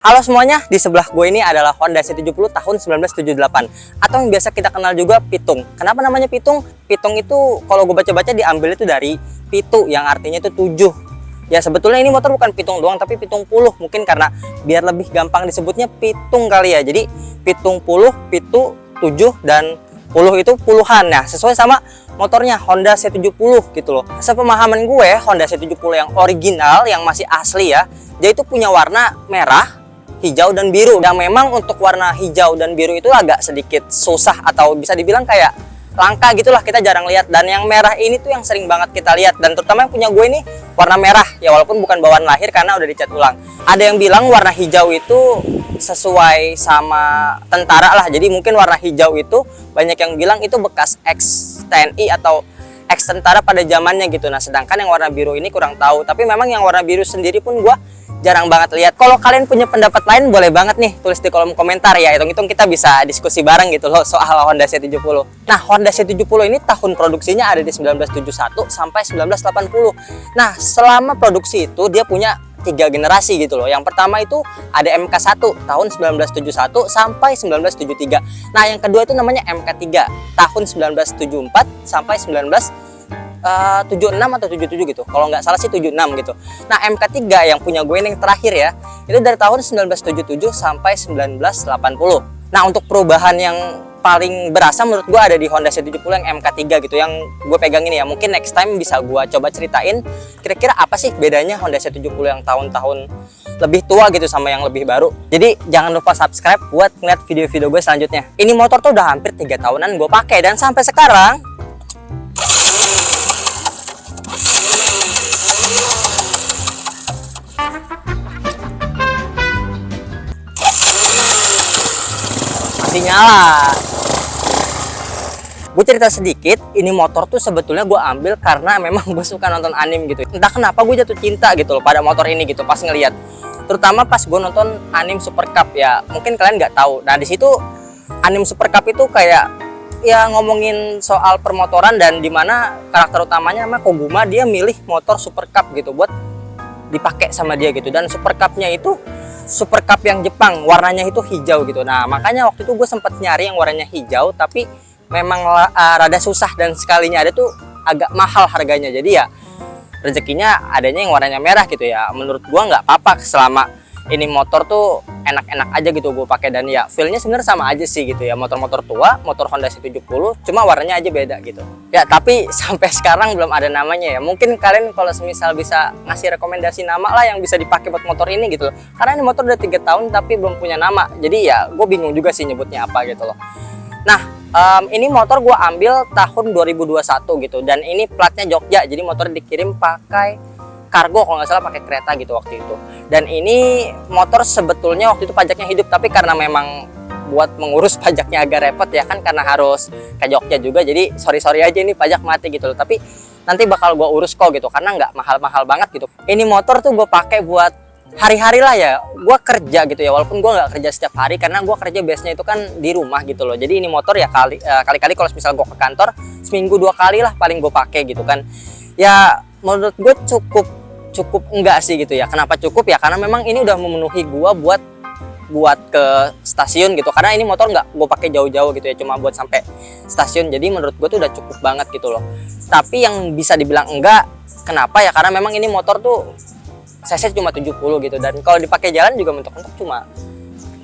Halo semuanya, di sebelah gue ini adalah Honda C70 tahun 1978 atau yang biasa kita kenal juga Pitung. Kenapa namanya Pitung? Pitung itu kalau gue baca-baca diambil itu dari pitu yang artinya itu 7. Ya sebetulnya ini motor bukan pitung doang tapi pitung puluh, mungkin karena biar lebih gampang disebutnya pitung kali ya. Jadi pitung puluh, pitu, 7 dan puluh itu puluhan. Nah, sesuai sama motornya Honda C70 gitu loh. Sepemahaman gue, Honda C70 yang original yang masih asli ya, dia itu punya warna merah, hijau dan biru. Dan memang untuk warna hijau dan biru itu agak sedikit susah atau bisa dibilang kayak langka gitulah, kita jarang lihat. Dan yang merah ini tuh yang sering banget kita lihat, dan terutama yang punya gue ini warna merah ya, walaupun bukan bawaan lahir karena udah dicat ulang. Ada yang bilang warna hijau itu sesuai sama tentara lah, jadi mungkin warna hijau itu banyak yang bilang itu bekas ex TNI atau ex tentara pada zamannya gitu. Nah sedangkan yang warna biru ini kurang tahu, tapi memang yang warna biru sendiri pun gue jarang banget lihat. Kalau kalian punya pendapat lain boleh banget nih tulis di kolom komentar ya, hitung-hitung kita bisa diskusi bareng gitu loh soal Honda C70. Nah Honda C70 ini tahun produksinya ada di 1971 sampai 1980. Nah selama produksi itu dia punya 3 generasi gitu loh. Yang pertama itu ada MK1 tahun 1971 sampai 1973. Nah yang kedua itu namanya MK3 tahun 1974 sampai 76 atau 77 gitu, kalau nggak salah sih 76 gitu. Nah MK3 yang punya gue yang terakhir ya, itu dari tahun 1977 sampai 1980. Nah untuk perubahan yang paling berasa menurut gue ada di Honda C70 yang MK3 gitu, yang gue pegang ini ya. Mungkin next time bisa gue coba ceritain kira-kira apa sih bedanya Honda C70 yang tahun-tahun lebih tua gitu sama yang lebih baru. Jadi jangan lupa subscribe buat ngeliat video-video gue selanjutnya. Ini motor tuh udah hampir 3 tahunan gue pakai, dan sampai sekarang masih nyala. Gue cerita sedikit, ini motor tuh sebetulnya gue ambil karena memang gue suka nonton anime gitu. Entah kenapa gue jatuh cinta gitu loh pada motor ini gitu pas ngeliat. Terutama pas gue nonton anime Super Cup ya, mungkin kalian nggak tahu. Nah di situ anime Super Cup itu kayak ya ngomongin soal permotoran, dan dimana karakter utamanya namanya Koguma, dia milih motor Super Cup gitu buat dipakai sama dia gitu. Dan Super Cup-nya itu Super Cup yang Jepang, warnanya itu hijau gitu. Nah makanya waktu itu gue sempat nyari yang warnanya hijau, tapi memang rada susah, dan sekalinya ada tuh agak mahal harganya. Jadi ya rezekinya adanya yang warnanya merah gitu ya. Menurut gue nggak apa-apa selama ini motor tuh enak-enak aja gitu gue pakai, dan ya feelnya sebenarnya sama aja sih gitu ya. Motor-motor tua, motor Honda C70, cuma warnanya aja beda gitu ya. Tapi sampai sekarang belum ada namanya ya. Mungkin kalian kalau semisal bisa ngasih rekomendasi nama lah yang bisa dipakai buat motor ini gitu loh, karena ini motor udah 3 tahun tapi belum punya nama. Jadi ya gue bingung juga sih nyebutnya apa gitu loh. Nah ini motor gue ambil tahun 2021 gitu, dan ini platnya Jogja, jadi motor dikirim pakai kargo kalau nggak salah, pakai kereta gitu waktu itu. Dan ini motor sebetulnya waktu itu pajaknya hidup, tapi karena memang buat mengurus pajaknya agak repot ya kan, karena harus ke Jogja juga, jadi sorry aja ini pajak mati gitu loh. Tapi nanti bakal gue urus kok gitu, karena nggak mahal-mahal banget gitu. Ini motor tuh gue pakai buat hari-hari lah ya, gue kerja gitu ya, walaupun gue nggak kerja setiap hari karena gue kerja biasanya itu kan di rumah gitu loh. Jadi ini motor ya kali-kali kalau misal gue ke kantor seminggu 2 kali lah paling gue pakai gitu kan. Ya menurut gue cukup enggak sih gitu ya. Kenapa cukup ya, karena memang ini udah memenuhi gue buat ke stasiun gitu, karena ini motor nggak gue pakai jauh-jauh gitu ya, cuma buat sampai stasiun. Jadi menurut gue tuh udah cukup banget gitu loh. Tapi yang bisa dibilang enggak, kenapa ya, karena memang ini motor tuh cc cuma 70 gitu, dan kalau dipakai jalan juga mentok-mentok cuma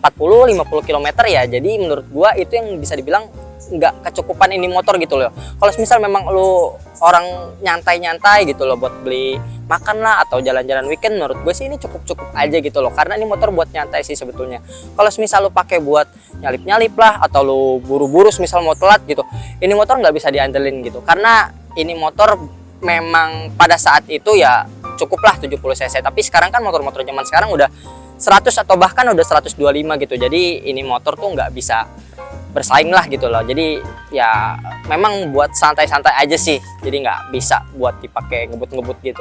40-50 km ya. Jadi menurut gua itu yang bisa dibilang nggak kecukupan ini motor gitu loh. Kalau misal memang lu orang nyantai-nyantai gitu loh buat beli makan lah atau jalan-jalan weekend, menurut gue sih ini cukup aja gitu loh, karena ini motor buat nyantai sih sebetulnya. Kalau misal lu pakai buat nyalip-nyalip lah atau lu buru-buru misal mau telat gitu, ini motor nggak bisa diandelin gitu, karena ini motor memang pada saat itu ya cukuplah 70 cc. Tapi sekarang kan motor-motor zaman sekarang udah 100 atau bahkan udah 125 gitu. Jadi ini motor tuh nggak bisa bersaing lah gitu loh. Jadi ya memang buat santai-santai aja sih, jadi nggak bisa buat dipakai ngebut-ngebut gitu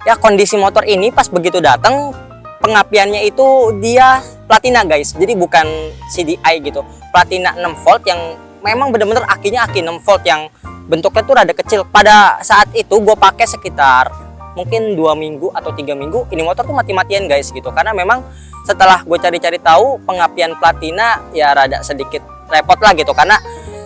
ya. Kondisi motor ini pas begitu datang, pengapiannya itu dia platina guys, jadi bukan CDI gitu, platina 6 volt yang memang bener-bener akinya aki 6 volt yang bentuknya tuh rada kecil. Pada saat itu gue pakai sekitar mungkin 2 minggu atau 3 minggu ini motor tuh mati-matian guys gitu, karena memang setelah gue cari-cari tahu pengapian platina ya rada sedikit repot lah gitu, karena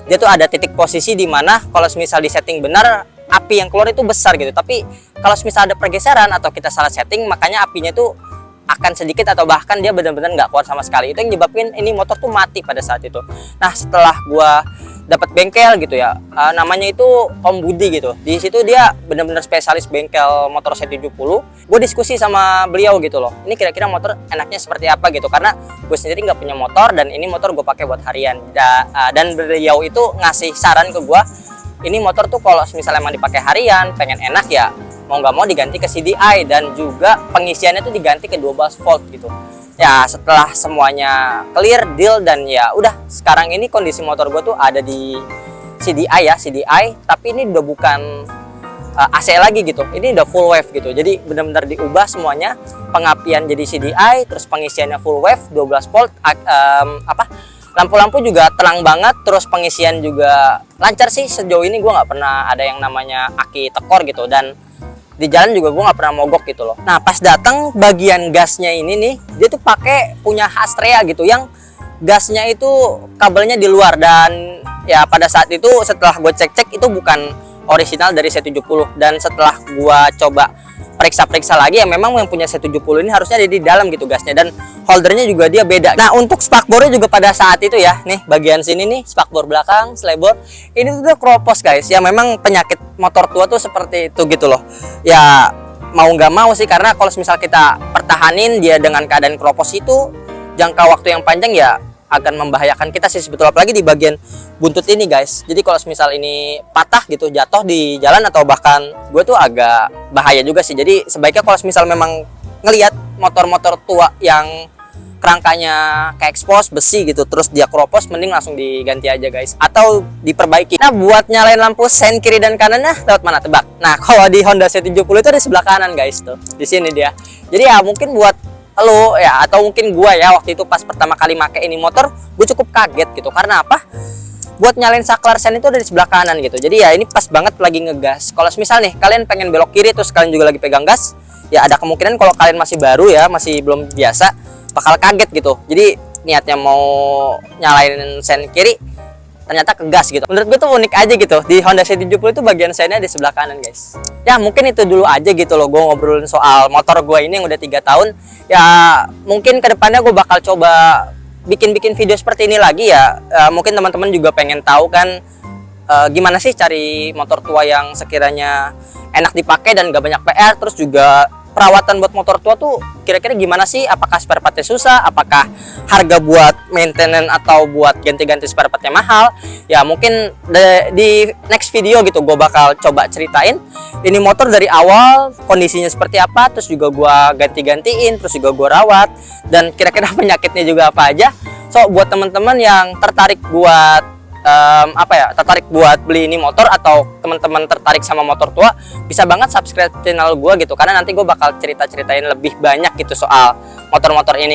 dia tuh ada titik posisi di mana kalau misal di setting benar api yang keluar itu besar gitu, tapi kalau misal ada pergeseran atau kita salah setting makanya apinya tuh akan sedikit atau bahkan dia benar-benar nggak keluar sama sekali. Itu yang nyebabin ini motor tuh mati pada saat itu. Nah setelah gua dapat bengkel gitu ya, namanya itu Om Budi gitu, di situ dia benar-benar spesialis bengkel motor C70. Gue diskusi sama beliau gitu loh, ini kira-kira motor enaknya seperti apa gitu, karena gue sendiri nggak punya motor dan ini motor gue pakai buat harian. Dan beliau itu ngasih saran ke gue, ini motor tuh kalau misalnya emang dipakai harian pengen enak ya mau nggak mau diganti ke CDI, dan juga pengisiannya tuh diganti ke 12 volt gitu. Ya setelah semuanya clear deal dan ya udah, sekarang ini kondisi motor gue tuh ada di CDI ya, CDI, tapi ini udah bukan AC lagi gitu, ini udah full wave gitu. Jadi benar-benar diubah semuanya, pengapian jadi CDI, terus pengisiannya full wave 12 volt, lampu-lampu juga terang banget, terus pengisian juga lancar sih. Sejauh ini gue nggak pernah ada yang namanya aki tekor gitu, dan di jalan juga gue nggak pernah mogok gitu loh. Nah pas datang bagian gasnya ini nih, dia tuh pakai punya Astrea gitu, yang gasnya itu kabelnya di luar, dan ya pada saat itu setelah gue cek-cek itu bukan original dari C70, dan setelah gue coba periksa-periksa lagi ya memang yang punya C70 ini harusnya ada di dalam gitu gasnya, dan holdernya juga dia beda. Nah untuk spakbornya juga pada saat itu ya, nih bagian sini nih spakbor belakang, slebor ini tuh kropos guys. Ya memang penyakit motor tua tuh seperti itu gitu loh. Ya mau nggak mau sih, karena kalau misal kita pertahanin dia dengan keadaan kropos itu jangka waktu yang panjang ya akan membahayakan kita sih sebetulnya, apalagi di bagian buntut ini guys. Jadi kalau misal ini patah gitu, jatuh di jalan atau bahkan gue tuh agak bahaya juga sih. Jadi sebaiknya kalau misal memang ngelihat motor-motor tua yang kerangkanya kayak expose besi gitu terus dia kropos, mending langsung diganti aja guys, atau diperbaiki. Nah buat nyalain lampu sen kiri dan kanannya lewat mana tebak? Nah kalau di Honda C70 itu di sebelah kanan guys, tuh di sini dia. Jadi ya mungkin buat lo ya, atau mungkin gua ya waktu itu pas pertama kali make ini motor gue cukup kaget gitu, karena apa, buat nyalain saklar sen itu ada di sebelah kanan gitu. Jadi ya ini pas banget lagi ngegas. Kalau misal nih kalian pengen belok kiri terus kalian juga lagi pegang gas, ya ada kemungkinan kalau kalian masih baru ya, masih belum biasa, bakal kaget gitu. Jadi niatnya mau nyalain sen kiri ternyata ke gas gitu. Menurut gue tuh unik aja gitu, di Honda C70 itu bagian sennya di sebelah kanan guys. Ya mungkin itu dulu aja gitu loh, gue ngobrolin soal motor gue ini yang udah 3 tahun. Ya mungkin kedepannya gue bakal coba bikin video seperti ini lagi ya. Mungkin teman-teman juga pengen tahu kan gimana sih cari motor tua yang sekiranya enak dipakai dan gak banyak PR, terus juga perawatan buat motor tua tuh kira-kira gimana sih, apakah spare partnya susah, apakah harga buat maintenance atau buat ganti-ganti spare partnya mahal. Ya mungkin di next video gitu gue bakal coba ceritain ini motor dari awal kondisinya seperti apa, terus juga gue ganti-gantiin, terus juga gue rawat, dan kira-kira penyakitnya juga apa aja. So buat teman-teman yang tertarik buat tertarik buat beli ini motor, atau teman-teman tertarik sama motor tua, bisa banget subscribe channel gue gitu, karena nanti gue bakal cerita-ceritain lebih banyak gitu soal motor-motor ini.